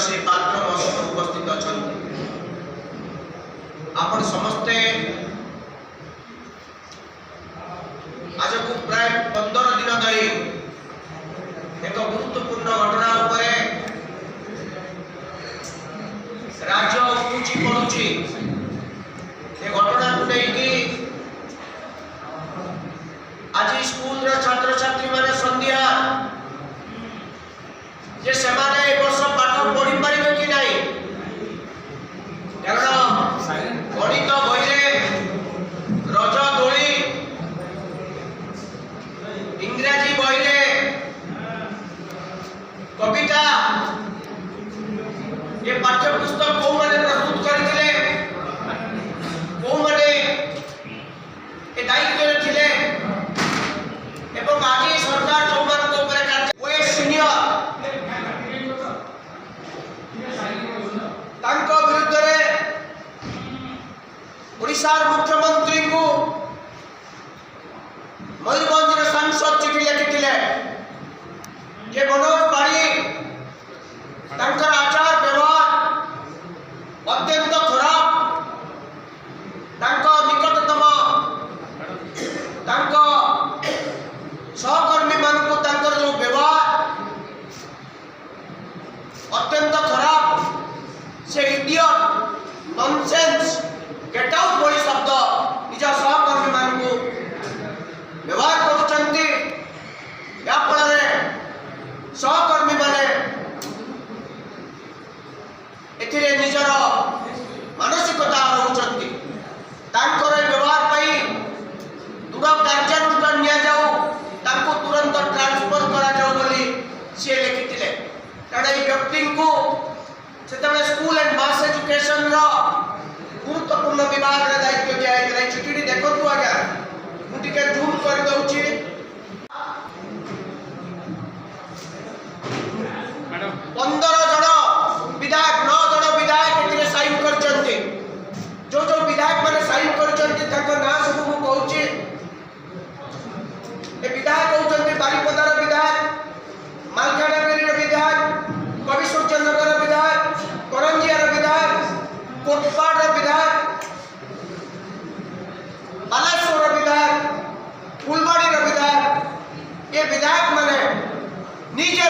श्री पात्र महोत्सव उपस्थित अच्छा आपण समस्ते आज को प्राय 15 दिन धरी एक गुरुत्वपूर्ण घटना उपरे राज्य उठुची पड़ुची ए घटना को लेकिन आज स्कूल रे छात्र छात्री माने संध्या जे सेमाने ए वर्ष पाठ पढ़ी पारिबे कि नाही कारण गणित बहिरे रज दोली इंग्रजी बहिरे कविता ये पाठ्य पुस्तक को माने प्रस्तुत करथिले को माने ए दायित्व रे थिले एवं आज सरकार जो मान को ऊपर कार्य ओए सीनियर तांको विरुद्ध रे ओडिशा मुख्यमंत्री को मयूरभंज रे सांसद चिठी लिखिथिले जे मनोज पाड़ी तांकर आचार व्यवहार अत्यंत खराब तांको निकटतम तांको सहकर्मी मान को तांकर जो व्यवहार अत्यंत खराब से इडियट नॉनसेंस गेट आउट बड़ी शब्द निज सहकर्मी मान को व्यवहार करछंती या फल सहकर्मी माने एथिरे निजर मानसिकता रहउछंती तांकर व्यवहार पई दूर कार्यानुष्ठान निया जाऊ तांको तुरंत ट्रांसफर करा जाऊ बोली से लिखिथिले कारण ए व्यक्ति को सेतबे स्कूल एंड मास एजुकेशन रो गुरुत्वपूर्ण विभाग रे दायित्व दिया है चिठी देखो तू आगे मु टिके जूम कर दउची मैडम 15 जण विधायक 9 जण विधायक एथिरे साइन करचंती जो जो विधायक माने साइन करचंती ताको ना सब मु कहूची ए विधायक होचंती बारिपदार विधायक मालकानगिरी रे विधायक कविसूर्यनगर विधायक करंजिया विधायक कोटपाड़ विधायक बालेश्वर विधायक फुलवाड़ी विधायक ये विधायक माने निजे